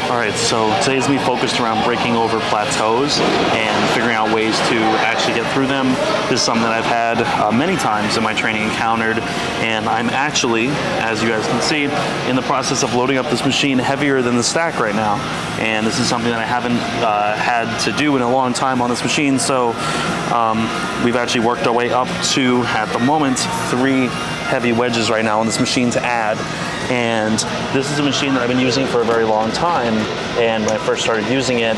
All right, so today's me focused around breaking over plateaus and figuring out ways to actually get through them. This is something that I've had many times in my training encountered, and I'm actually, as you guys can see, in the process of loading up this machine heavier than the stack right now. And this is something that I haven't had to do in a long time on this machine, so we've actually worked our way up to, at the moment, 3 heavy wedges right now on this machine to add. And this is a machine that I've been using for a very long time, and when I first started using it,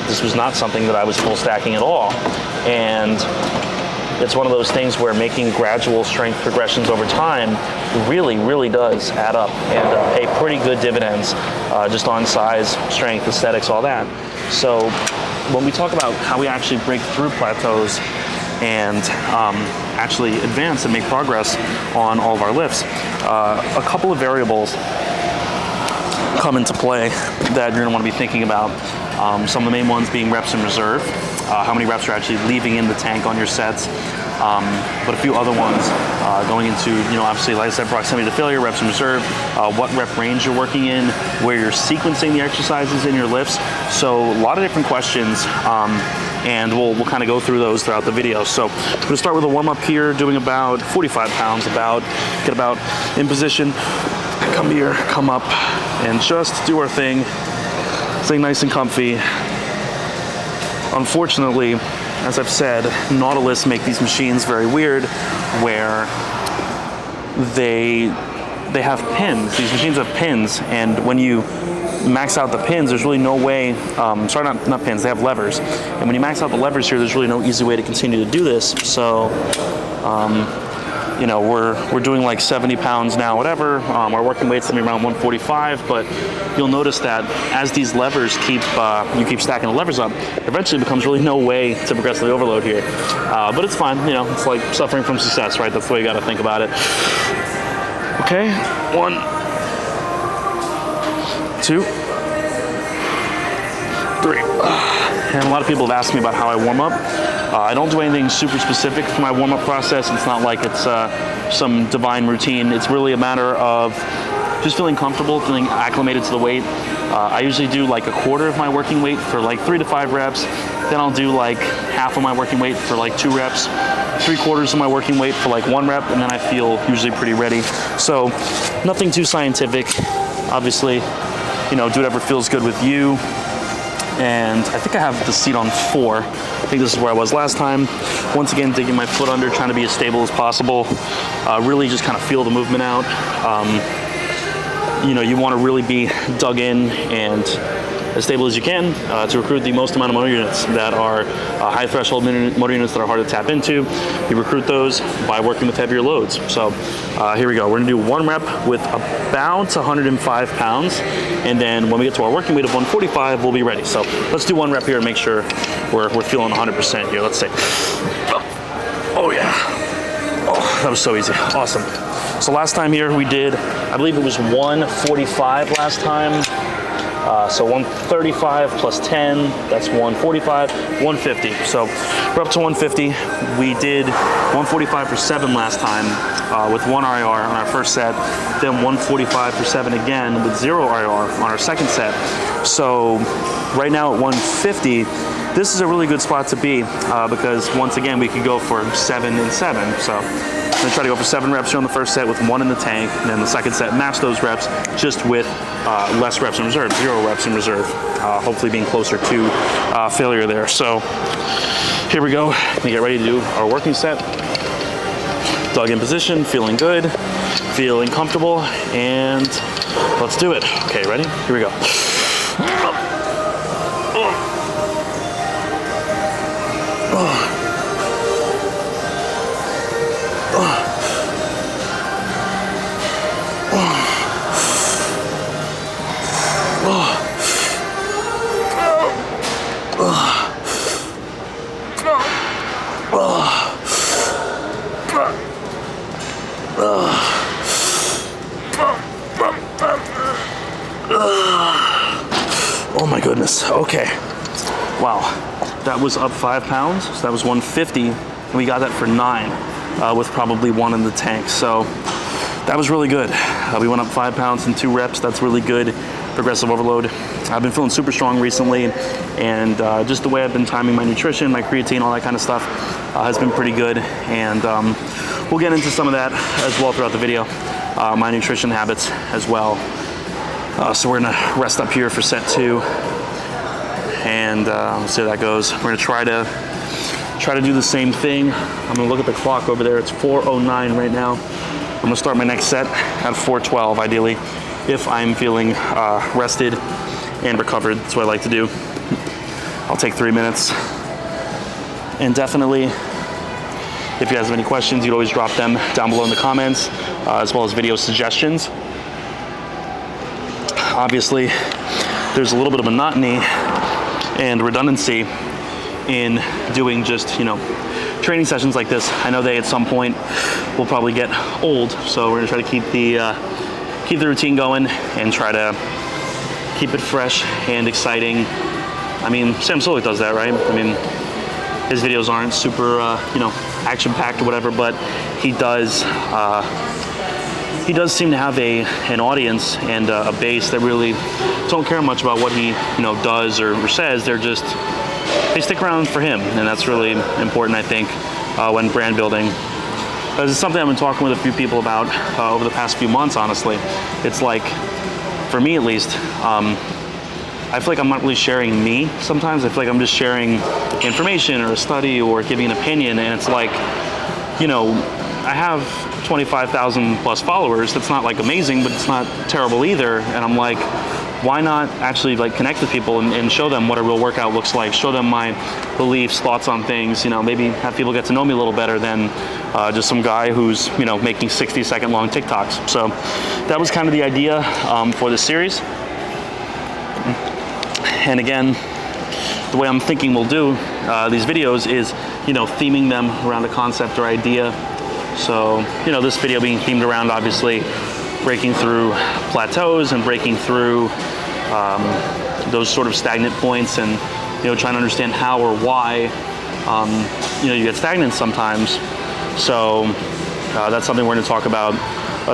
this was not something that I was full stacking at all. And it's one of those things where making gradual strength progressions over time really does add up and pay pretty good dividends just on size, strength, aesthetics, all that. So when we talk about how we actually break through plateaus and actually advance and make progress on all of our lifts, a couple of variables come into play that you're going to want to be thinking about. Some of the main ones being reps in reserve, how many reps are actually leaving in the tank on your sets, but a few other ones going into, obviously, like I said, proximity to failure, reps in reserve, what rep range you're working in, where you're sequencing the exercises in your lifts. So a lot of different questions, and we'll kind of go through those throughout the video. So I'm going to start with a warm up here, doing about 45 pounds, get about in position, come here, come up, and just do our thing, stay nice and comfy. Unfortunately, as I've said, Nautilus make these machines very weird, where they have pins. These machines have pins, and when you max out the pins, there's really no way, sorry, not pins, they have levers. And when you max out the levers here, there's really no easy way to continue to do this. So, we're doing like 70 pounds now, whatever. Our working weight's gonna be around 145, but you'll notice that as these levers you keep stacking the levers up, eventually becomes really no way to progressively overload here. But it's fine, it's like suffering from success, right? That's the way you gotta think about it. Okay, 1, 2, 3. And a lot of people have asked me about how I warm up. I don't do anything super specific for my warm-up process. It's not like it's some divine routine. It's really a matter of just feeling comfortable, feeling acclimated to the weight. I usually do like a quarter of my working weight for like 3 to 5 reps. Then I'll do like half of my working weight for like 2 reps, 3/4 of my working weight for like 1 rep, and then I feel usually pretty ready. So nothing too scientific. Obviously, do whatever feels good with you. And I think I have the seat on 4. I think this is where I was last time. Once again, digging my foot under, trying to be as stable as possible. Really just kind of feel the movement out. You want to really be dug in and as stable as you can to recruit the most amount of motor units that are high threshold motor units that are hard to tap into. You recruit those by working with heavier loads. So here we go. We're gonna do 1 rep with about 105 pounds. And then when we get to our working weight of 145, we'll be ready. So let's do 1 rep here and make sure we're feeling 100% here. Let's see. Oh yeah. Oh, that was so easy. Awesome. So last time here we did, I believe it was 145 last time. So 135 plus 10, that's 145, 150. So we're up to 150. We did 145 for 7 last time with 1 RIR on our first set, then 145 for 7 again with 0 RIR on our second set. So right now at 150, this is a really good spot to be because once again, we could go for 7 and 7. So I'm gonna try to go for 7 reps here on the first set with 1 in the tank, and then the second set match those reps just with less reps in reserve, 0 reps in reserve, hopefully being closer to failure there. So here we go. We get ready to do our working set. Dug in position, feeling good, feeling comfortable, and let's do it. Okay, ready? Here we go. Oh my goodness. Okay. Wow. That was up 5 pounds. So that was 150. And we got that for 9 with probably 1 in the tank. So that was really good. We went up 5 pounds in 2 reps. That's really good. progressive overload. I've been feeling super strong recently, and just the way I've been timing my nutrition, my creatine, all that kind of stuff has been pretty good. And we'll get into some of that as well throughout the video, my nutrition habits as well. So we're gonna rest up here for set 2, and see how that goes. We're gonna try to do the same thing. I'm gonna look at the clock over there. It's 4:09 right now. I'm gonna start my next set at 4:12, ideally, if I'm feeling rested and recovered. That's what I like to do. I'll take 3 minutes. And definitely, if you guys have any questions, you can always drop them down below in the comments, as well as video suggestions. Obviously, there's a little bit of monotony and redundancy in doing just, you know, training sessions like this. I know they at some point will probably get old, so we're gonna try to keep the routine going and try to keep it fresh and exciting. I mean, Sam Sulek does that, right? I mean, his videos aren't super, you know, action-packed or whatever, but he does seem to have an audience and a base that really don't care much about what he, you know, does or says. They stick around for him, and that's really important, I think, when brand building. This is something I've been talking with a few people about over the past few months, honestly. It's like, for me at least, I feel like I'm not really sharing me sometimes. I feel like I'm just sharing information or a study or giving an opinion, and it's like, you know, I have 25,000 plus followers. That's not like amazing, but it's not terrible either. And I'm like, why not actually like connect with people and show them what a real workout looks like, show them my beliefs, thoughts on things, you know, maybe have people get to know me a little better than just some guy who's, you know, making 60-second long TikToks. So that was kind of the idea for this series. And again, the way I'm thinking we'll do these videos is, you know, theming them around a concept or idea. So, you know, this video being themed around, obviously, breaking through plateaus and breaking through those sort of stagnant points, and, you know, trying to understand how or why, you know, you get stagnant sometimes. So that's something we're going to talk about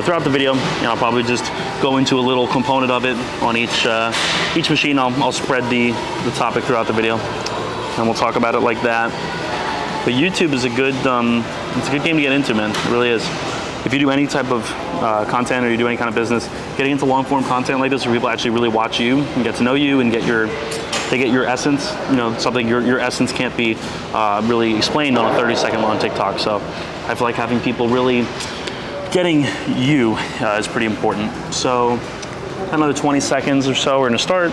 throughout the video, and I'll probably just go into a little component of it on each machine. I'll spread the topic throughout the video, and we'll talk about it like that. But YouTube is a good, it's a good game to get into, man. It really is. If you do any type of content, or you do any kind of business, getting into long form content like this where people actually really watch you and get to know you and they get your essence, you know, something your essence can't be really explained on a 30-second long TikTok. So I feel like having people really getting you is pretty important. So another 20 seconds or so, we're gonna start.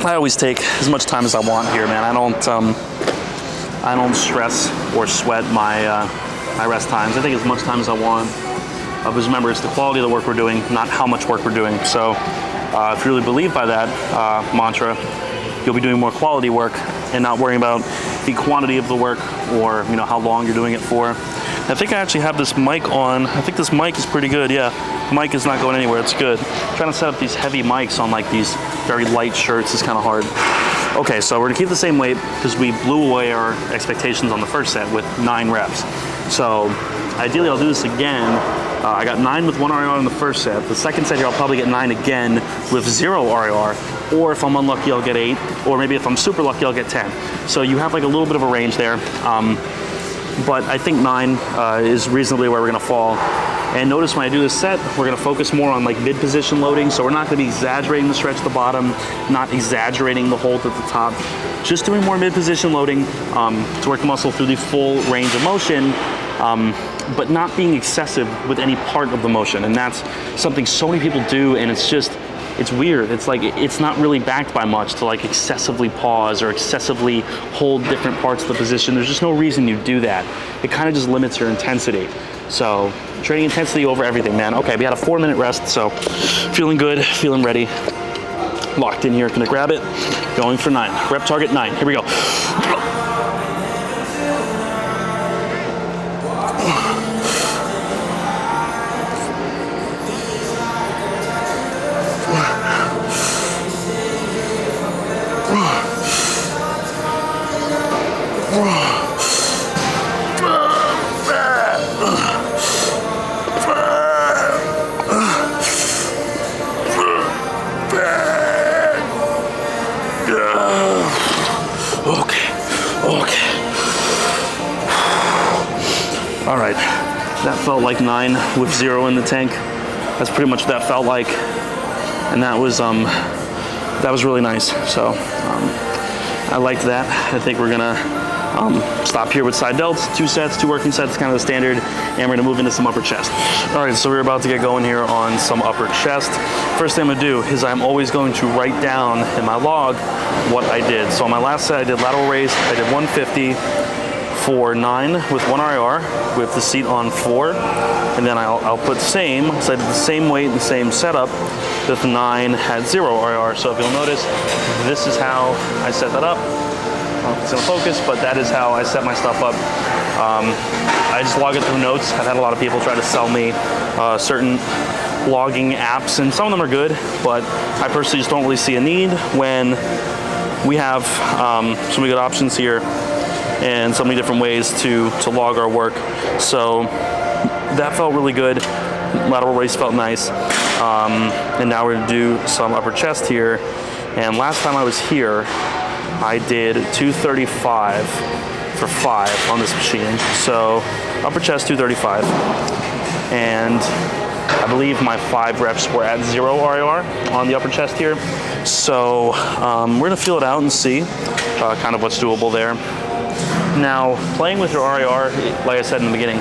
I always take as much time as I want here, man. I don't stress or sweat my rest times. I take as much time as I want. But remember, it's the quality of the work we're doing, not how much work we're doing. So if you really believe by that mantra, you'll be doing more quality work and not worrying about the quantity of the work or, you know, how long you're doing it for. I think I actually have this mic on. I think this mic is pretty good, yeah. The mic is not going anywhere, it's good. I'm trying to set up these heavy mics on like these very light shirts is kind of hard. Okay, so we're gonna keep the same weight because we blew away our expectations on the first set with 9 reps. So ideally I'll do this again. I got 9 with 1 RIR in the first set. The second set here I'll probably get 9 again with 0 RIR, or if I'm unlucky I'll get 8, or maybe if I'm super lucky I'll get 10. So you have like a little bit of a range there. But I think 9 is reasonably where we're gonna fall. And notice when I do this set, we're gonna focus more on like mid-position loading. So we're not gonna be exaggerating the stretch at the bottom, not exaggerating the hold at the top, just doing more mid-position loading to work the muscle through the full range of motion, but not being excessive with any part of the motion. And that's something so many people do, and it's just, it's weird. It's like, it's not really backed by much to like excessively pause or excessively hold different parts of the position. There's just no reason you do that. It kind of just limits your intensity. So training intensity over everything, man. Okay, we had a 4-minute rest, so feeling good, feeling ready. Locked in here, gonna grab it. Going for 9, rep target 9, here we go. right, that felt like 9 with 0 in the tank. That's pretty much what that felt like, and that was really nice. So I liked that. I think we're gonna stop here with side delts, 2 sets, 2 working sets, kind of the standard, and we're gonna move into some upper chest. All right, so we're about to get going here on some upper chest. First thing I'm gonna do is I'm always going to write down in my log what I did. So on my last set, I did lateral raise. I did 150 for 9 with 1 RIR with the seat on 4, and then I'll put same, so I did the same weight and the same setup with 9 had 0 RIR. So if you'll notice, this is how I set that up. I don't know if it's gonna focus, but that is how I set my stuff up. I just log it through notes. I've had a lot of people try to sell me certain logging apps, and some of them are good, but I personally just don't really see a need when we have so many good options here and so many different ways to log our work. So that felt really good. Lateral raise felt nice. And now we're gonna do some upper chest here. And last time I was here, I did 235 for 5 on this machine. So upper chest 235. And I believe my 5 reps were at 0 RIR on the upper chest here. So we're gonna feel it out and see kind of what's doable there. Now, playing with your RIR, like I said in the beginning,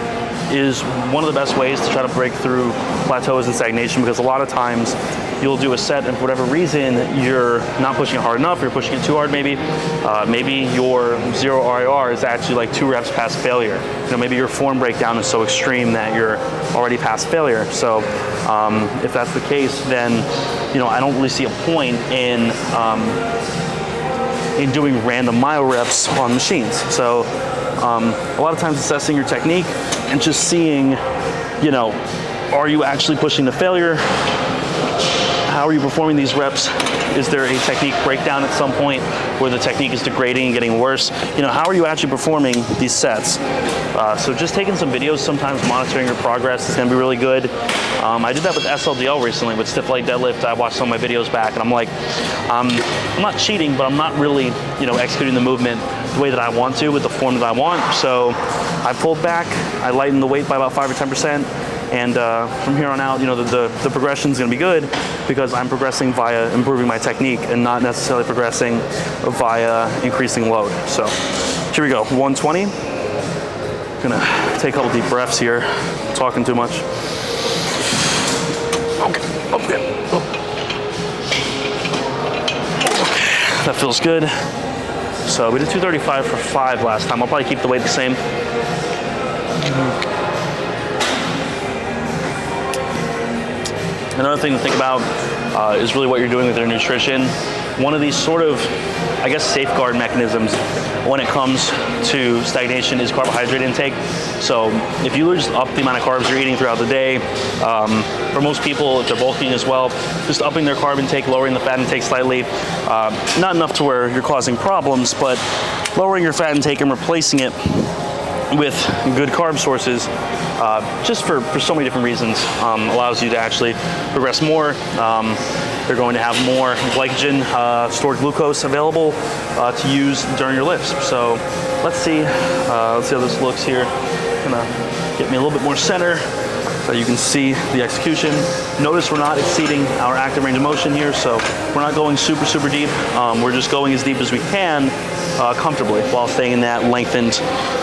is one of the best ways to try to break through plateaus and stagnation, because a lot of times you'll do a set and for whatever reason you're not pushing it hard enough, you're pushing it too hard maybe. Maybe your 0 RIR is actually like 2 reps past failure. You know, maybe your form breakdown is so extreme that you're already past failure. So if that's the case, then you know, I don't really see a point in doing random myo reps on machines. So a lot of times assessing your technique and just seeing, you know, are you actually pushing to failure? How are you performing these reps? Is there a technique breakdown at some point where the technique is degrading and getting worse? You know, how are you actually performing these sets? So just taking some videos, sometimes monitoring your progress is gonna be really good. I did that with SLDL recently with stiff leg deadlift. I watched some of my videos back and I'm like, I'm not cheating, but I'm not really, you know, executing the movement the way that I want to with the form that I want. So I pulled back, I lightened the weight by about 5 or 10%. And from here on out, you know, the progression is going to be good because I'm progressing via improving my technique and not necessarily progressing via increasing load. So here we go, 120. Gonna take a couple deep breaths here, talking too much. Okay. That feels good. So we did 235 for 5 last time. I'll probably keep the weight the same. Another thing to think about is really what you're doing with your nutrition. One of these sort of, I guess, safeguard mechanisms when it comes to stagnation is carbohydrate intake. So if you just up the amount of carbs you're eating throughout the day, for most people, if they're bulking as well, just upping their carb intake, lowering the fat intake slightly, not enough to where you're causing problems, but lowering your fat intake and replacing it with good carb sources, just for so many different reasons, allows you to actually progress more. You're going to have more glycogen, stored glucose available to use during your lifts. So let's see how this looks here. Gonna get me a little bit more center so you can see the execution. Notice we're not exceeding our active range of motion here, so we're not going super deep. We're just going as deep as we can comfortably while staying in that lengthened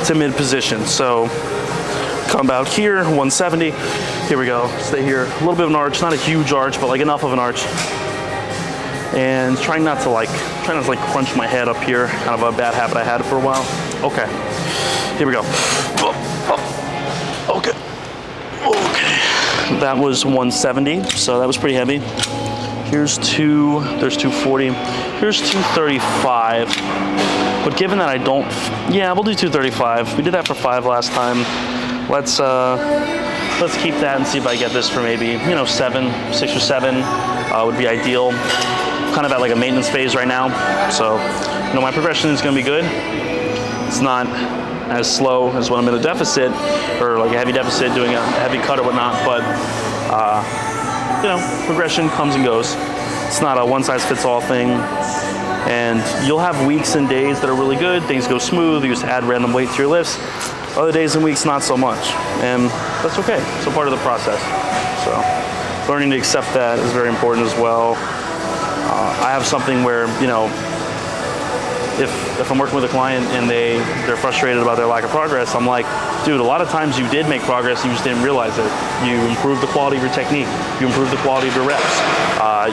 to mid position. So come out here, 170. Here we go. Stay here. A little bit of an arch, not a huge arch, but like enough of an arch. And trying not to crunch my head up here. Kind of a bad habit I had for a while. Okay. Here we go. Okay. That was 170, so that was pretty heavy. There's 240. Here's 235. But given that I don't, yeah, we'll do 235. We did that for 5 last time. Let's keep that and see if I get this for maybe, you know, 6 or 7 would be ideal. Kind of at like a maintenance phase right now. So, you know, my progression is going to be good. It's not as slow as when I'm in a deficit or like a heavy deficit doing a heavy cut or whatnot, but you know, progression comes and goes. It's not a one-size-fits-all thing, and you'll have weeks and days that are really good, things go smooth, you just add random weight to your lifts, Other days and weeks, not so much. And that's okay. It's a part of the process. So learning to accept that is very important as well. I have something where, you know, if I'm working with a client and they're frustrated about their lack of progress, I'm like, dude, a lot of times you did make progress, you just didn't realize it. You improved the quality of your technique. You improved the quality of your reps.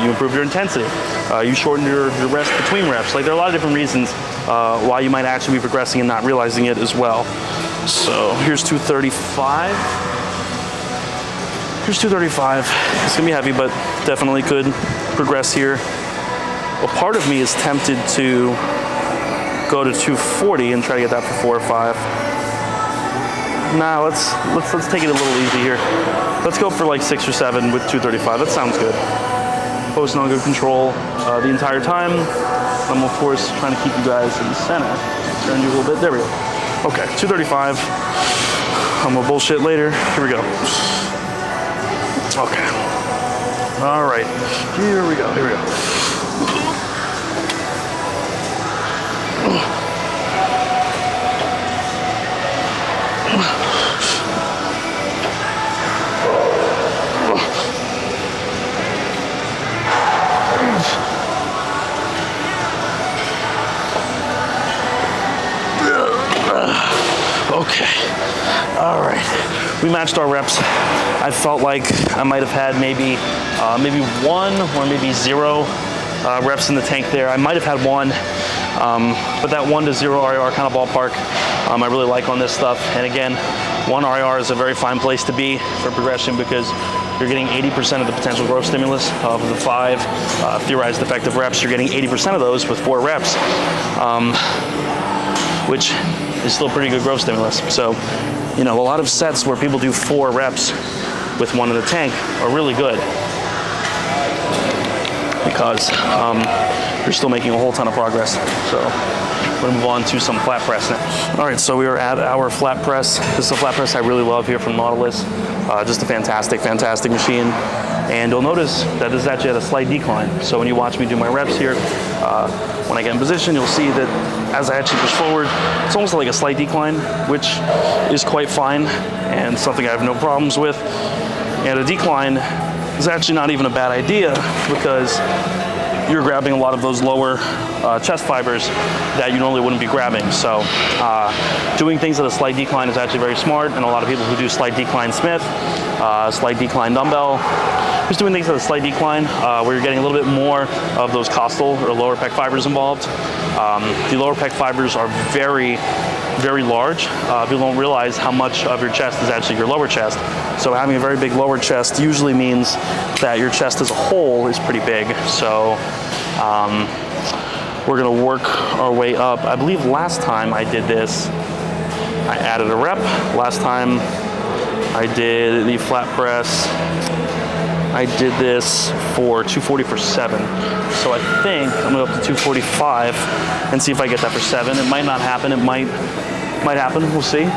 You improved your intensity. You shortened your rest between reps. Like, there are a lot of different reasons why you might actually be progressing and not realizing it as well. So here's 235. Here's 235. It's gonna be heavy, but definitely could progress here. A part of me is tempted to go to 240 and try to get that for 4 or 5. Nah, let's take it a little easy here. Let's go for like 6 or 7 with 235. That sounds good. Posting on good control the entire time. I'm of course trying to keep you guys in the center. Turn you a little bit. There we go. Okay, 235. I'm gonna bullshit later. Here we go. Okay. All right. Here we go. Here we go. Okay, all right. We matched our reps. I felt like I might have had maybe 1 or maybe 0 reps in the tank there. I might have had 1, but that 1 to 0 RIR kind of ballpark I really like on this stuff. And again, 1 RIR is a very fine place to be for progression because you're getting 80% of the potential growth stimulus of the 5 theorized effective reps. You're getting 80% of those with 4 reps, which is still pretty good growth stimulus. So, you know, a lot of sets where people do 4 reps with 1 in the tank are really good because you're still making a whole ton of progress. So we're gonna move on to some flat press now. All right, so we are at our flat press. This is a flat press I really love here from Nautilus. Just a fantastic, fantastic machine. And you'll notice that this is actually at a slight decline. So when you watch me do my reps here, when I get in position, you'll see that as I actually push forward, it's almost like a slight decline, which is quite fine and something I have no problems with. And a decline is actually not even a bad idea because you're grabbing a lot of those lower chest fibers that you normally wouldn't be grabbing. So doing things at a slight decline is actually very smart, and a lot of people who do slight decline Smith, slight decline dumbbell, just doing things at a slight decline where you're getting a little bit more of those costal or lower pec fibers involved. The lower pec fibers are very, very large. People don't realize how much of your chest is actually your lower chest. So having a very big lower chest usually means that your chest as a whole is pretty big. So we're gonna work our way up. I believe last time I did this, I added a rep. Last time I did the flat press, I did this for 240 for 7. So I think I'm gonna go up to 245 and see if I get that for 7. It might not happen, it might happen, we'll see.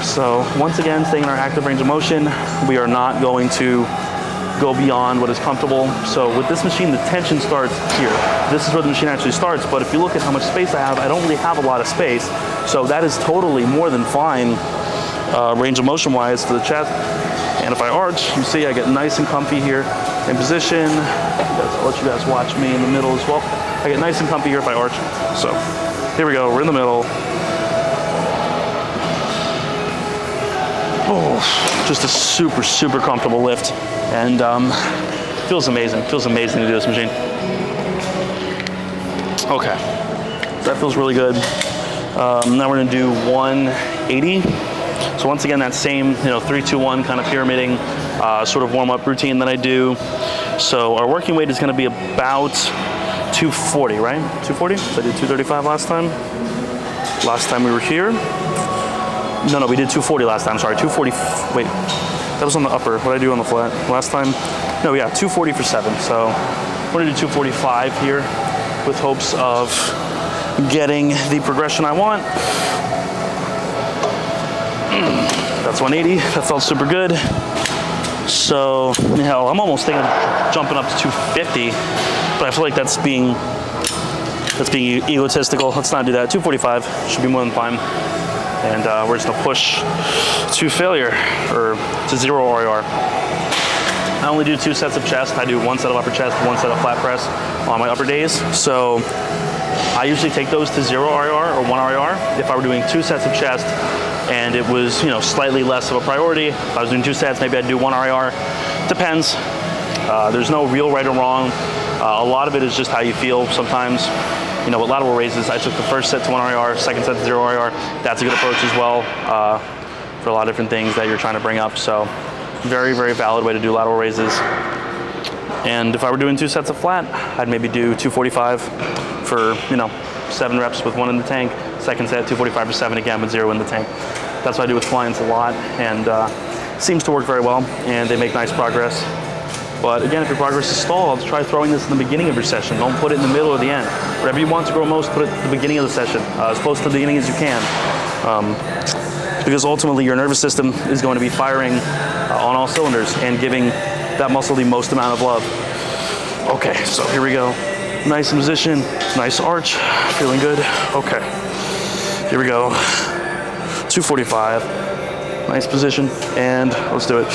So once again, staying in our active range of motion, we are not going to go beyond what is comfortable. So with this machine, the tension starts here. This is where the machine actually starts, but if you look at how much space I have, I don't really have a lot of space. So that is totally more than fine range of motion wise for the chest. And if I arch, you see I get nice and comfy here in position. I'll let you guys watch me in the middle as well. I get nice and comfy here if I arch. So here we go, we're in the middle. Oh, just a super, super comfortable lift. And feels amazing to do this machine. Okay, that feels really good. Now we're gonna do 180. So once again, that same 3-2-1 kind of pyramiding sort of warm-up routine that I do. So our working weight is gonna be about 240, right? 240? So I did 235 last time. Last time we were here. No, we did 240 last time, sorry, 240, wait. That was on the upper. What did I do on the flat last time? No, yeah, 240 for 7. So we're gonna do 245 here with hopes of getting the progression I want. That's 180. That felt super good. So, I'm almost thinking of jumping up to 250, but I feel like that's being egotistical. Let's not do that. 245 should be more than fine. And we're just gonna push to failure, or to 0 RIR. I only do 2 sets of chest. I do 1 set of upper chest, 1 set of flat press on my upper days. So I usually take those to 0 RIR or 1 RIR. If I were doing 2 sets of chest and it was, you know, slightly less of a priority, if I was doing 2 sets, maybe I'd do 1 RIR. Depends. There's no real right or wrong. A lot of it is just how you feel sometimes. You know, with lateral raises, I took the first set to 1 RIR, second set to 0 RIR. That's a good approach as well for a lot of different things that you're trying to bring up. So very, very valid way to do lateral raises. And if I were doing 2 sets of flat, I'd maybe do 245 for, you know, 7 reps with 1 in the tank. Second set, 245 for 7 again with 0 in the tank. That's what I do with clients a lot, and seems to work very well, and they make nice progress. But again, if your progress is stalled, try throwing this in the beginning of your session. Don't put it in the middle or the end. Whatever you want to grow most, put it at the beginning of the session, as close to the beginning as you can. Because ultimately your nervous system is going to be firing on all cylinders and giving that muscle the most amount of love. Okay, so here we go. Nice in position, nice arch, feeling good. Okay, here we go. 245, nice position, and let's do it.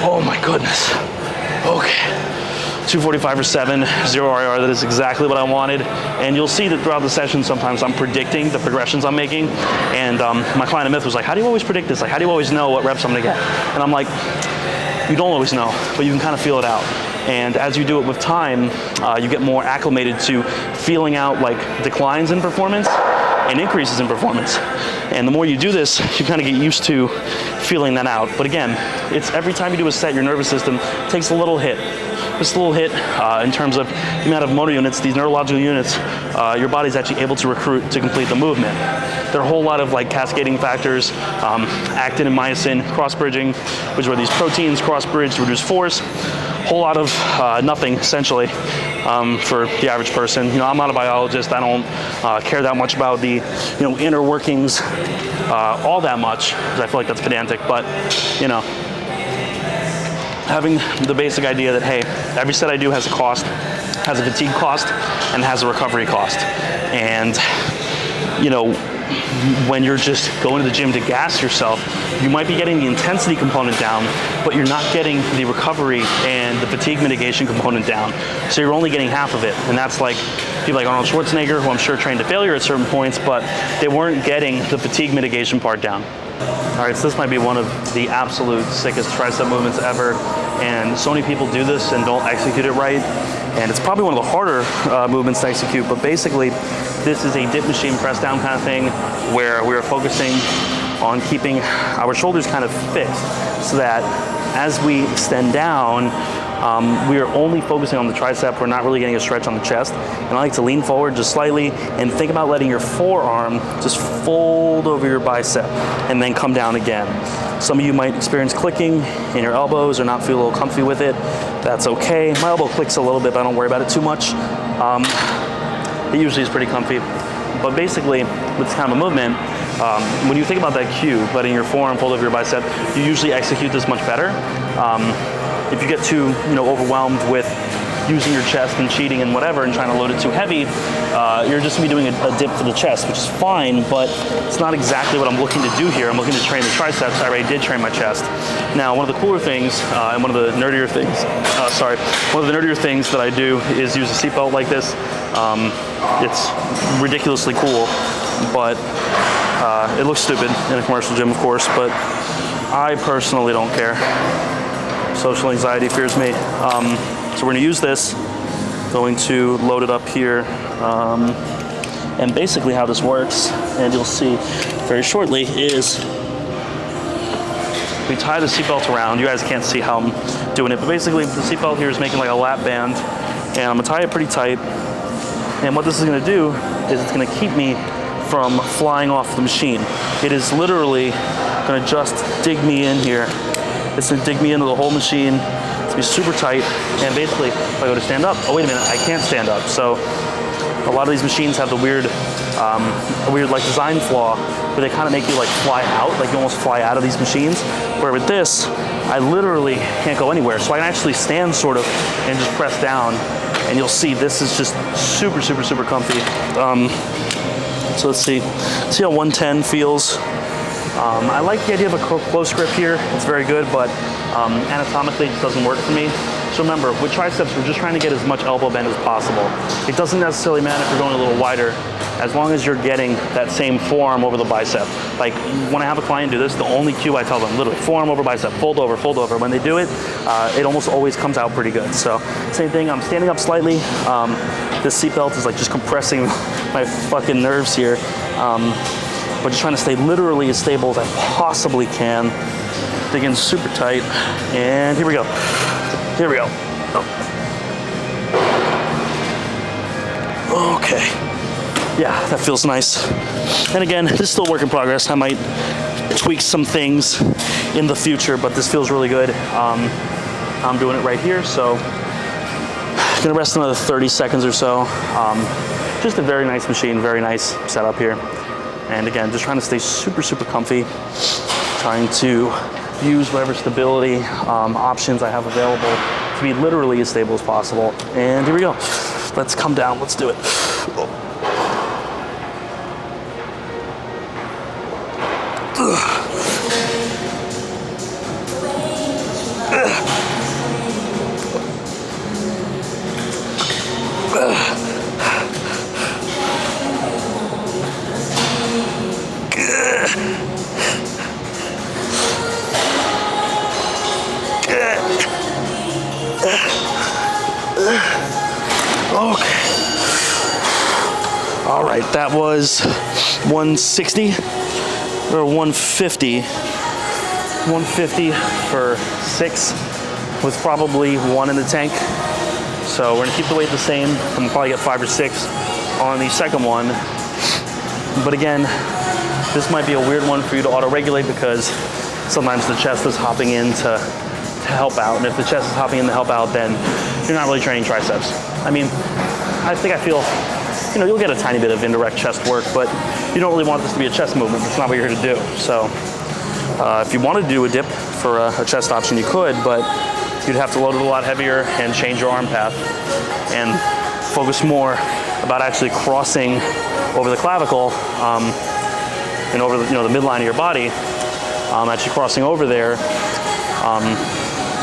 Oh my goodness. Okay. 245 for 7, 0 RIR, that is exactly what I wanted. And you'll see that throughout the session, sometimes I'm predicting the progressions I'm making. And my client of myth was like, how do you always predict this? Like, how do you always know what reps I'm gonna get? And I'm like, you don't always know, but you can kind of feel it out. And as you do it with time, you get more acclimated to feeling out like declines in performance and increases in performance. And the more you do this, you kind of get used to feeling that out. But again, it's every time you do a set, your nervous system takes a little hit. Just a little hit in terms of the amount of motor units, these neurological units, your body's actually able to recruit to complete the movement. There are a whole lot of like cascading factors, actin and myosin cross-bridging, which are these proteins cross-bridge to reduce force. Whole lot of nothing essentially for the average person. You know, I'm not a biologist. I don't care that much about the, you know, inner workings all that much, because I feel like that's pedantic. But you know, having the basic idea that hey, every set I do has a cost, has a fatigue cost, and has a recovery cost. And you know, when you're just going to the gym to gas yourself, you might be getting the intensity component down, but you're not getting the recovery and the fatigue mitigation component down. So you're only getting half of it. And that's like people like Arnold Schwarzenegger, who I'm sure trained to failure at certain points, but they weren't getting the fatigue mitigation part down. All right, so this might be one of the absolute sickest tricep movements ever. And so many people do this and don't execute it right. And it's probably one of the harder movements to execute, but basically this is a dip machine press down kind of thing where we're focusing on keeping our shoulders kind of fixed so that as we extend down, we are only focusing on the tricep. We're not really getting a stretch on the chest. And I like to lean forward just slightly and think about letting your forearm just fold over your bicep and then come down again. Some of you might experience clicking in your elbows or not feel a little comfy with it. That's okay. My elbow clicks a little bit, but I don't worry about it too much. It usually is pretty comfy. But basically, with this kind of a movement, when you think about that cue, letting your forearm fold over your bicep, you usually execute this much better. If you get too, you know, overwhelmed with using your chest and cheating and whatever and trying to load it too heavy, you're just gonna be doing a dip for the chest, which is fine, but it's not exactly what I'm looking to do here. I'm looking to train the triceps. I already did train my chest. Now, one of the cooler things and one of the nerdier things, that I do is use a seatbelt like this. It's ridiculously cool, but it looks stupid in a commercial gym, of course, but I personally don't care. Social anxiety fears me. So we're gonna use this, going to load it up here. And basically how this works, and you'll see very shortly, is we tie the seatbelt around. You guys can't see how I'm doing it, but basically the seatbelt here is making like a lap band, and I'm gonna tie it pretty tight. And what this is gonna do is it's gonna keep me from flying off the machine. It is literally gonna just dig me in here. It's gonna dig me into the whole machine. It's to be super tight. And basically, if I go to stand up, oh wait a minute, I can't stand up. So a lot of these machines have the weird like design flaw where they kind of make you like fly out, like you almost fly out of these machines. Where with this, I literally can't go anywhere. So I can actually stand sort of and just press down, and you'll see this is just super, super, super comfy. So let's see how 110 feels. I like the idea of a close grip here. It's very good, but anatomically it just doesn't work for me. So remember, with triceps, we're just trying to get as much elbow bend as possible. It doesn't necessarily matter if you're going a little wider, as long as you're getting that same forearm over the bicep. Like when I have a client do this, the only cue I tell them, literally forearm over bicep, fold over, fold over. When they do it, it almost always comes out pretty good. So same thing, I'm standing up slightly. This seatbelt is like just compressing my fucking nerves here. But just trying to stay literally as stable as I possibly can. Dig in super tight, and here we go. Here we go. Oh. Okay. Yeah, that feels nice. And again, this is still a work in progress. I might tweak some things in the future, but this feels really good. I'm doing it right here, so I'm gonna rest another 30 seconds or so. Just a very nice machine, very nice setup here. And again, just trying to stay super, super comfy, trying to use whatever stability options I have available to be literally as stable as possible. And here we go. Let's come down, let's do it. Okay. All right, that was 160 or 150. 150 for 6 with probably 1 in the tank. So we're gonna keep the weight the same. I'm gonna probably get 5 or 6 on the second one. But again, this might be a weird one for you to auto-regulate because sometimes the chest is hopping in to help out. And if the chest is hopping in to help out, then you're not really training triceps. I mean, I feel, you know, you'll get a tiny bit of indirect chest work, but you don't really want this to be a chest movement. That's not what you're here to do. So if you wanted to do a dip for a chest option, you could, but you'd have to load it a lot heavier and change your arm path and focus more about actually crossing over the clavicle and over the, the midline of your body, actually crossing over there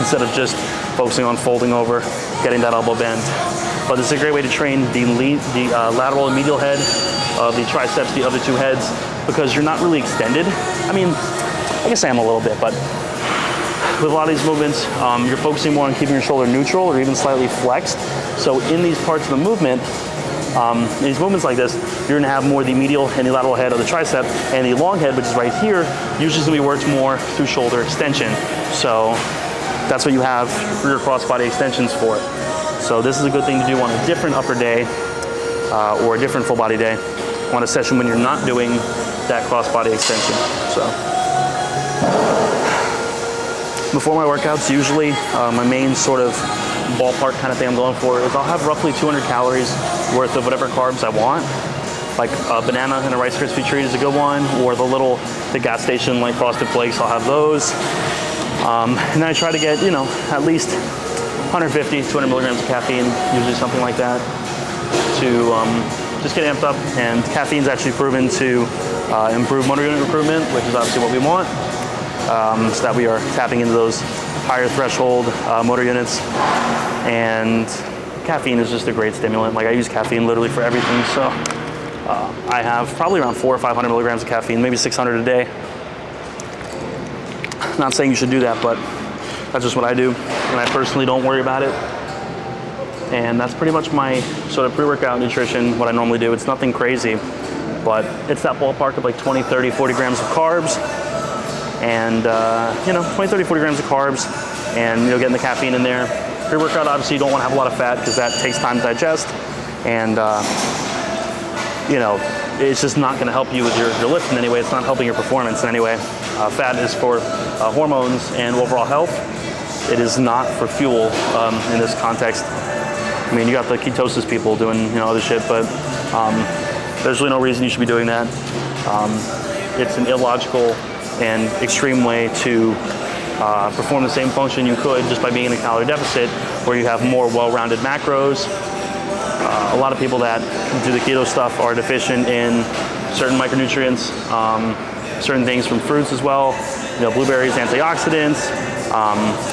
instead of just focusing on folding over, getting that elbow bend. But this is a great way to train the lateral and medial head of the triceps, the other two heads, because you're not really extended. I mean, I guess I am a little bit, but with a lot of these movements, you're focusing more on keeping your shoulder neutral or even slightly flexed. So in these parts of the movement, in these movements like this, you're gonna have more the medial and the lateral head of the tricep, and the long head, which is right here, usually is gonna be worked more through shoulder extension. So that's what you have rear crossbody extensions for. So this is a good thing to do on a different upper day or a different full body day on a session when you're not doing that crossbody extension. So before my workouts, usually my main sort of ballpark kind of thing I'm going for is I'll have roughly 200 calories worth of whatever carbs I want. Like a banana and a Rice Krispie treat is a good one, or the gas station like Frosted Flakes, I'll have those. And then I try to get, at least 150, 200 milligrams of caffeine, usually something like that, to just get amped up. And caffeine's actually proven to improve motor unit recruitment, which is obviously what we want, so that we are tapping into those higher threshold motor units. And caffeine is just a great stimulant. Like I use caffeine literally for everything. So I have probably around 400 or 500 milligrams of caffeine, maybe 600 a day. Not saying you should do that, but that's just what I do, and I personally don't worry about it. And that's pretty much my sort of pre-workout nutrition, what I normally do. It's nothing crazy, but it's that ballpark of like 20, 30, 40 grams of carbs, and 20, 30, 40 grams of carbs, and getting the caffeine in there. Pre-workout, obviously, you don't want to have a lot of fat because that takes time to digest, and it's just not going to help you with your lift in any way. It's not helping your performance in any way. Fat is for hormones and overall health. it is not for fuel in this context. I mean, you got the ketosis people doing, you know, other shit, but there's really no reason you should be doing that. It's an illogical and extreme way to perform the same function you could just by being in a calorie deficit, where you have more well-rounded macros. A lot of people that do the keto stuff are deficient in certain micronutrients, certain things from fruits as well. You know, blueberries, antioxidants.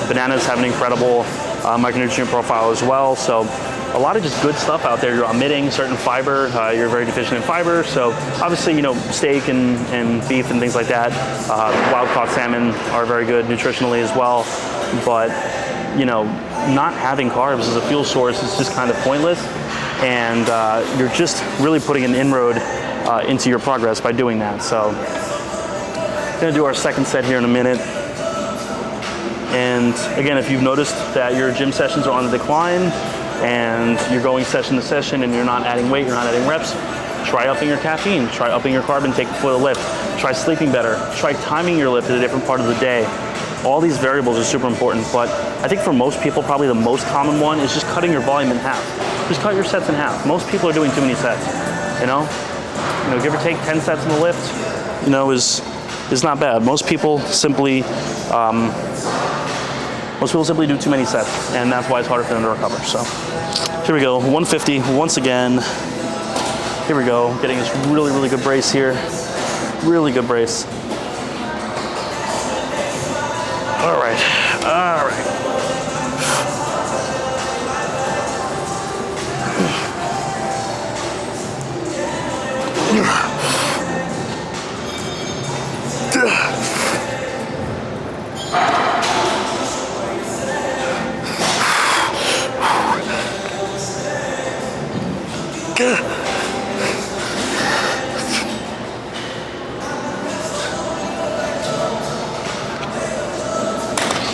Bananas have an incredible micronutrient profile as well. So a lot of just good stuff out there. You're omitting certain fiber. You're very deficient in fiber. So obviously, you know, steak and beef and things like that. Wild-caught salmon are very good nutritionally as well. But, you know, not having carbs as a fuel source is just kind of pointless. And you're just really putting an inroad into your progress by doing that. So we're gonna do our second set here in a minute. And again, if you've noticed that your gym sessions are on the decline and you're going session to session and you're not adding weight, you're not adding reps, try upping your caffeine, try upping your carb intake before the lift, try sleeping better, try timing your lift at a different part of the day. All these variables are super important, but I think for most people, probably the most common one is just cutting your volume in half. Just cut your sets in half. Most people are doing too many sets, you know, give or take 10 sets in the lift, you know, is not bad. Most people simply do too many sets, and that's why it's harder for them to recover. So here we go, 150 once again. Here we go, getting this really, really good brace here. Really good brace. All right, all right.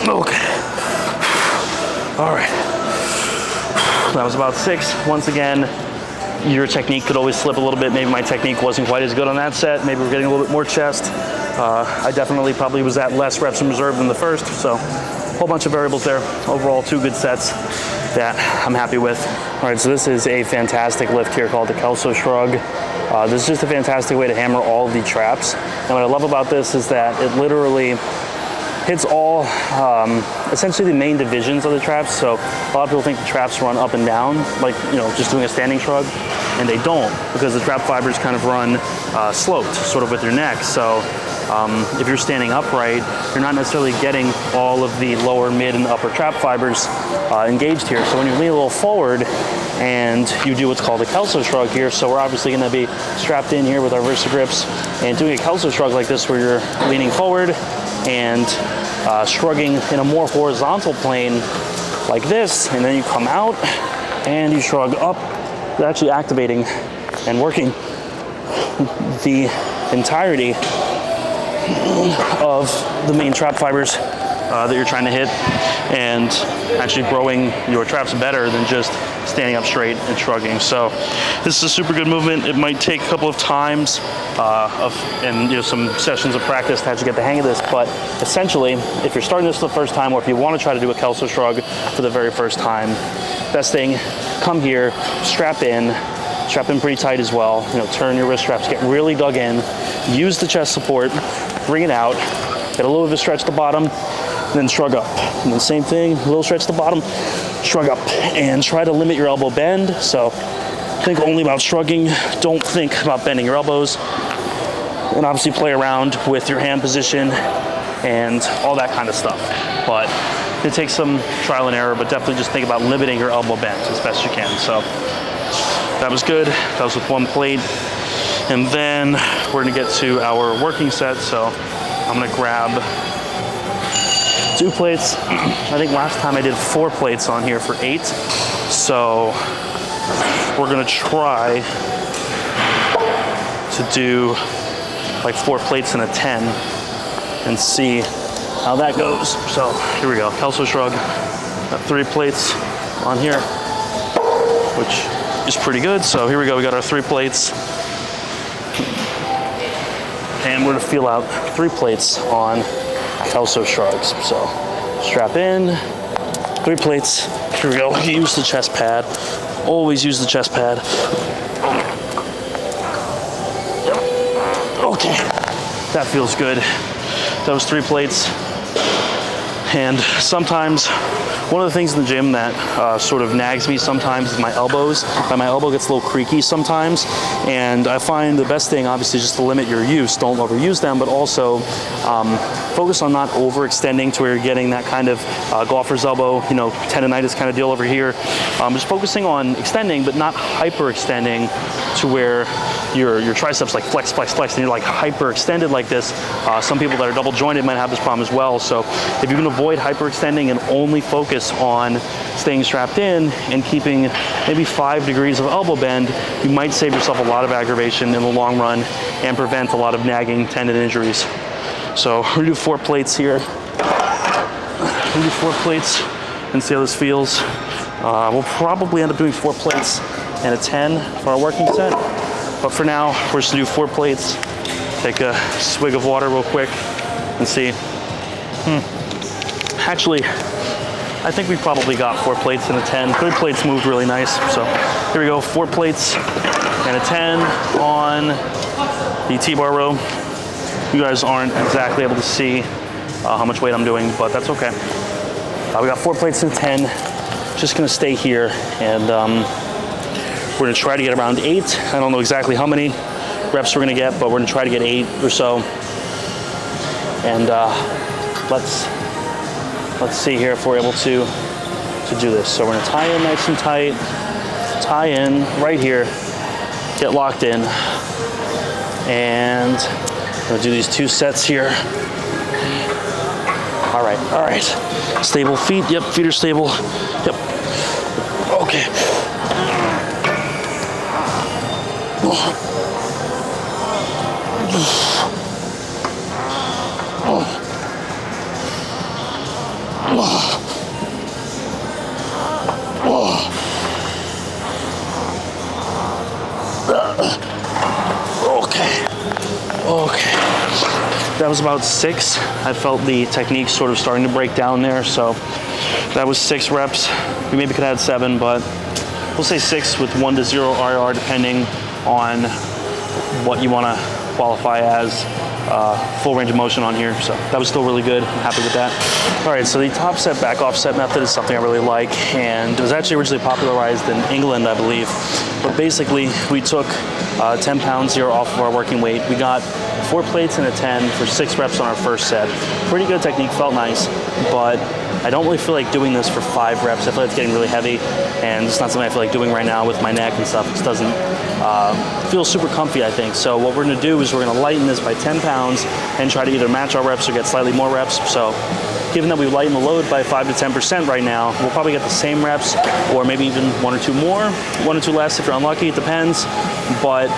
Okay. All right. That was about 6. Once again, your technique could always slip a little bit. Maybe my technique wasn't quite as good on that set. Maybe we're getting a little bit more chest. I definitely probably was at less reps in reserve than the first, so a whole bunch of variables there. Overall, 2 good sets that I'm happy with. All right, so this is a fantastic lift here called the Kelso Shrug. This is just a fantastic way to hammer all of the traps. And what I love about this is that it literally hits all, essentially the main divisions of the traps. So a lot of people think the traps run up and down, like, you know, just doing a standing shrug, and they don't, because the trap fibers kind of run sloped, sort of with your neck. So if you're standing upright, you're not necessarily getting all of the lower, mid, and upper trap fibers engaged here. So when you lean a little forward and you do what's called a Kelso Shrug here, so we're obviously going to be strapped in here with our Versa grips, and doing a Kelso Shrug like this where you're leaning forward and shrugging in a more horizontal plane like this, and then you come out and you shrug up. You're actually activating and working the entirety of the main trap fibers that you're trying to hit, and actually growing your traps better than just standing up straight and shrugging. So this is a super good movement. It might take a couple of times and some sessions of practice to actually get the hang of this, but essentially, if you're starting this for the first time, or if you want to try to do a Kelso Shrug for the very first time, best thing, come here, strap in pretty tight as well. Turn your wrist straps, get really dug in, use the chest support, bring it out, get a little bit of a stretch at the bottom, and then shrug up. And then same thing, a little stretch at the bottom, shrug up, and try to limit your elbow bend. So think only about shrugging, don't think about bending your elbows, and obviously play around with your hand position and all that kind of stuff. But it takes some trial and error, but definitely just think about limiting your elbow bend as best you can. So that was good. That was with one plate. And then we're gonna get to our working set. So I'm gonna grab 2 plates. I think last time I did 4 plates on here for 8. So we're gonna try to do like 4 plates and a 10 and see how that goes. So here we go, Kelso Shrug. Got 3 plates on here, which is pretty good. So here we go, we got our 3 plates. And we're gonna feel out 3 plates on Kelso Shrugs. So Strap in, 3 plates. Here we go. Use the chest pad. Always use the chest pad. Okay, that feels good. That was 3 plates. And sometimes, one of the things in the gym that sort of nags me sometimes is my elbows. My elbow gets a little creaky sometimes, and I find the best thing, obviously, just to limit your use. Don't overuse them, but also focus on not overextending to where you're getting that kind of golfer's elbow, you know, tendonitis kind of deal over here. Just focusing on extending, but not hyperextending to where your triceps like flex, and you're like hyperextended like this. Some people that are double jointed might have this problem as well. So if you can avoid hyperextending and only focus on staying strapped in and keeping maybe 5 degrees of elbow bend, you might save yourself a lot of aggravation in the long run and prevent a lot of nagging tendon injuries. So we're gonna do 4 plates here. We'll do 4 plates and see how this feels. We'll probably end up doing 4 plates and a 10 for our working set. But for now, we're just gonna do 4 plates. Take a swig of water real quick and see. Actually, I think we probably got 4 plates and a 10. 3 plates moved really nice. So here we go, 4 plates and a 10 on the T-bar row. You guys aren't exactly able to see how much weight I'm doing, but that's okay. We got 4 plates and a 10. Just gonna stay here, and we're gonna try to get around 8. I don't know exactly how many reps we're gonna get, but we're gonna try to get 8 or so. And let's see here if we're able to do this. So we're gonna tie in nice and tight, tie in right here, get locked in, and I'm gonna do these 2 sets here. All right. Stable feet, yep, feet are stable, yep. Okay. Okay. That was about 6. I felt the technique sort of starting to break down there, so that was 6 reps. We maybe could add 7, but we'll say 6 with 1 to 0 RR depending on what you want to qualify as full range of motion on here. So that was still really good. I'm happy with that. All right, so the top set back offset method is something I really like, and it was actually originally popularized in England, I believe. But basically, we took 10 pounds here off of our working weight. We got 4 plates and a 10 for 6 reps on our first set. Pretty good technique, felt nice, but I don't really feel like doing this for 5 reps. I feel like it's getting really heavy, and it's not something I feel like doing right now with my neck and stuff. It just doesn't feel super comfy, I think. So what we're gonna do is we're gonna lighten this by 10 pounds and try to either match our reps or get slightly more reps. So given that we lighten the load by 5 to 10% right now, we'll probably get the same reps, or maybe even 1 or 2 more, 1 or 2 less if you're unlucky, it depends. But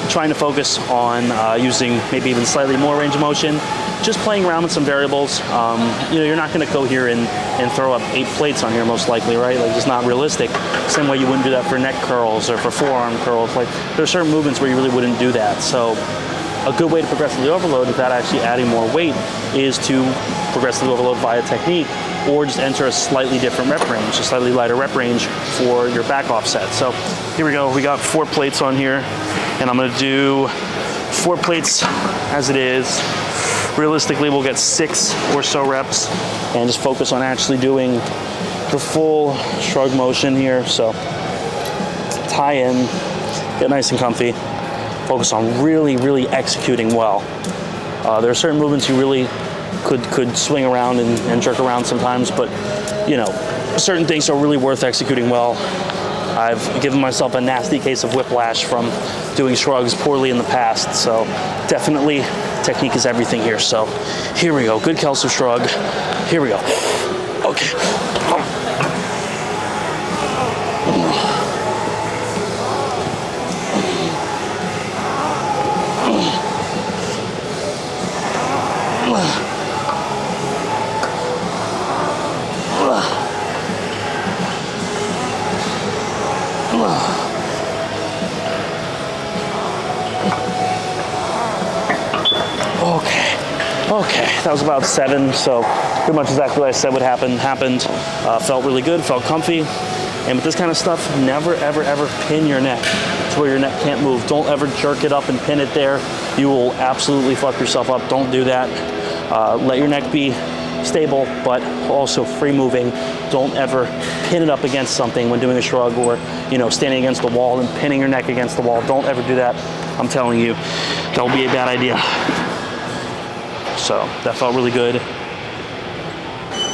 trying to focus on using maybe even slightly more range of motion, just playing around with some variables. You know, you're not gonna go here and throw up 8 plates on here most likely, right? Like, it's not realistic. Same way you wouldn't do that for neck curls or for forearm curls. Like, there are certain movements where you really wouldn't do that. So a good way to progressively overload without actually adding more weight is to progressively overload via technique, or just enter a slightly different rep range, a slightly lighter rep range for your back offset. So here we go, we got 4 plates on here, and I'm gonna do 4 plates as it is. Realistically, we'll get 6 or so reps, and just focus on actually doing the full shrug motion here. So tie in, get nice and comfy, focus on really executing well. There are certain movements you really could swing around and jerk around sometimes, but you know, certain things are really worth executing well. I've given myself a nasty case of whiplash from doing shrugs poorly in the past, so definitely technique is everything here. So here we go, good Kelso Shrug. Here we go. Okay. That was about 7, so pretty much exactly what I said would happen happened. Felt really good, felt comfy. And with this kind of stuff, never, ever, ever pin your neck to where your neck can't move. Don't ever jerk it up and pin it there. You will absolutely fuck yourself up. Don't do that. Let your neck be stable, but also free moving. Don't ever pin it up against something when doing a shrug, or standing against the wall and pinning your neck against the wall. Don't ever do that. I'm telling you, that will be a bad idea. So that felt really good.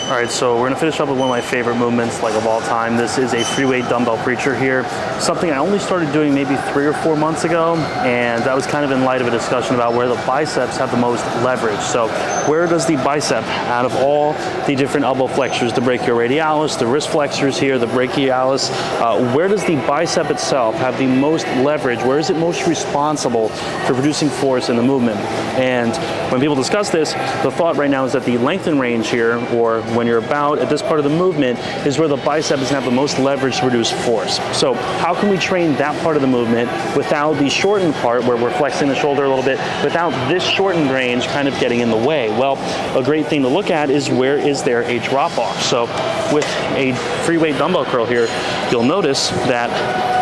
All right, so we're gonna finish up with one of my favorite movements of all time. This is a free weight dumbbell preacher here. Something I only started doing maybe 3 or 4 months ago, and that was kind of in light of a discussion about where the biceps have the most leverage. So where does the bicep, out of all the different elbow flexors, the brachioradialis, the wrist flexors here, the brachialis, where does the bicep itself have the most leverage? Where is it most responsible for producing force in the movement? And when people discuss this, the thought right now is that the lengthen range here, or when you're about at this part of the movement, is where the bicep is going to have the most leverage to produce force. So how can we train that part of the movement without the shortened part where we're flexing the shoulder a little bit, without this shortened range kind of getting in the way? Well, a great thing to look at is where is there a drop off. So with a free weight dumbbell curl here, you'll notice that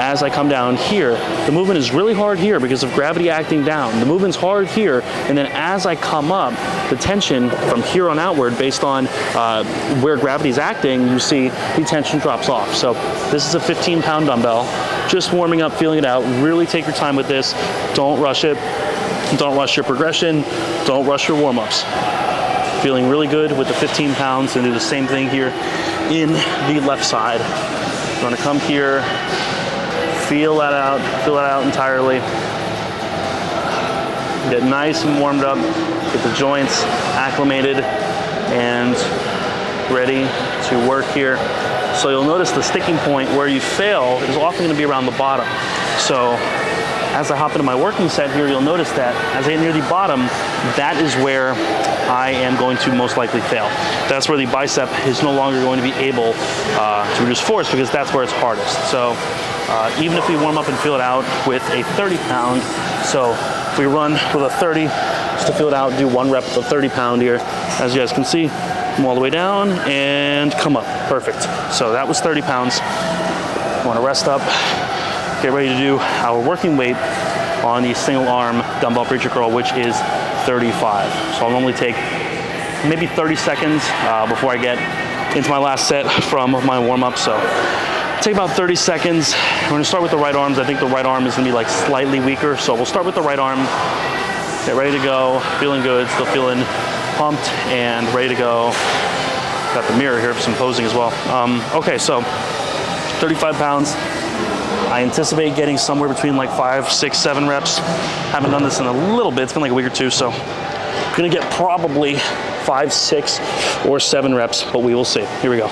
as I come down here, the movement is really hard here because of gravity acting down. The movement's hard here, and then as I come up, the tension from here on outward, based on where gravity is acting, you see the tension drops off. So this is a 15-pound dumbbell, just warming up, feeling it out. Really take your time with this. Don't rush it. Don't rush your progression. Don't rush your warm-ups. Feeling really good with the 15 pounds, and do the same thing here in the left side. I'm gonna come here, feel that out entirely. Get nice and warmed up, get the joints acclimated and ready to work here. So you'll notice the sticking point where you fail is often going to be around the bottom. So as I hop into my working set here, you'll notice that as I get near the bottom, that is where I am going to most likely fail. That's where the bicep is no longer going to be able to produce force, because that's where it's hardest. So even if we warm up and feel it out with a 30 pound, so if we run with a 30, just to feel it out, do 1 rep with a 30 pound here. As you guys can see, come all the way down and come up. Perfect. So that was 30 pounds. Want to rest up, get ready to do our working weight on the single arm dumbbell preacher curl, which is 35. So I'll normally take maybe 30 seconds before I get into my last set from my warm up. So take about 30 seconds. We're going to start with the right arms. I think the right arm is going to be slightly weaker. So we'll start with the right arm. Get ready to go. Feeling good. Still feeling pumped and ready to go. Got the mirror here for some posing as well. Okay, so 35 pounds. I anticipate getting somewhere between 5, 6, 7 reps. Haven't done this in a little bit. It's been a week or two, so I'm gonna get probably 5, 6, or 7 reps, but we will see. Here we go.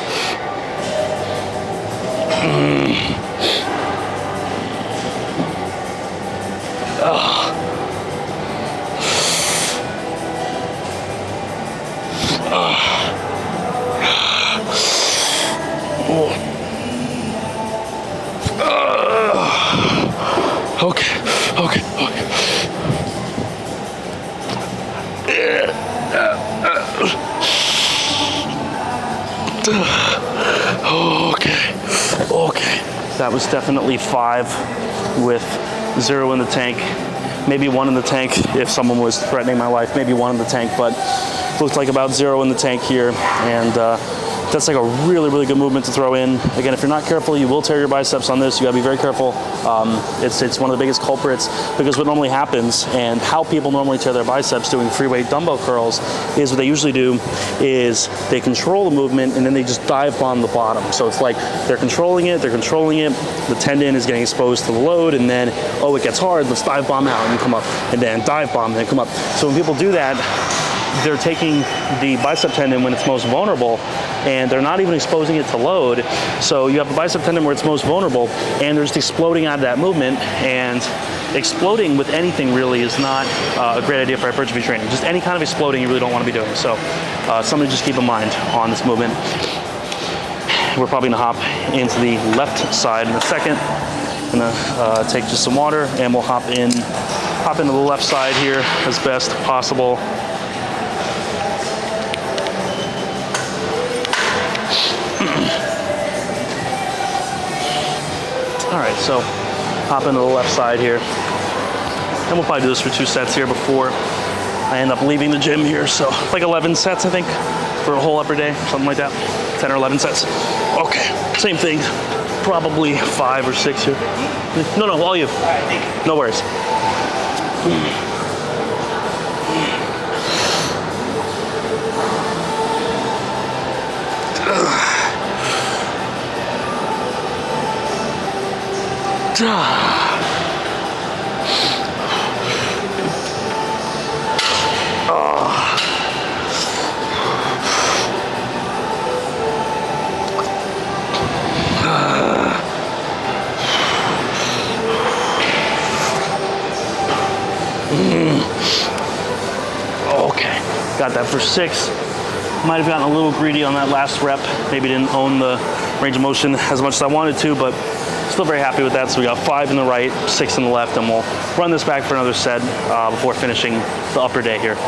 Okay. That was definitely 5 with 0 in the tank. Maybe 1 in the tank if someone was threatening my life. Maybe 1 in the tank, but looks like about 0 in the tank here. And that's a really, really good movement to throw in. Again, if you're not careful, you will tear your biceps on this. You gotta be very careful. It's one of the biggest culprits, because what normally happens, and how people normally tear their biceps doing free weight dumbbell curls, is what they usually do is they control the movement and then they just dive bomb the bottom. So it's they're controlling it, the tendon is getting exposed to the load, and then, oh, it gets hard, let's dive bomb out and come up, and then dive bomb and then come up. So when people do that, they're taking the bicep tendon when it's most vulnerable, and they're not even exposing it to load. So you have the bicep tendon where it's most vulnerable, and they're just exploding out of that movement. And exploding with anything really is not a great idea for hypertrophy training. Just any kind of exploding you really don't want to be doing. So something to just keep in mind on this movement. We're probably gonna hop into the left side in a second. I'm gonna take just some water, and we'll hop into the left side here as best possible. So hop into the left side here. And we'll probably do this for 2 sets here before I end up leaving the gym here. So like 11 sets, I think, for a whole upper day, something like that. 10 or 11 sets. Okay, same thing. Probably 5 or 6 here. No, all you. No worries. Okay, got that for 6. Might have gotten a little greedy on that last rep. Maybe didn't own the range of motion as much as I wanted to, but still very happy with that. So we got 5 in the right, 6 in the left, and we'll run this back for another set before finishing the upper day here.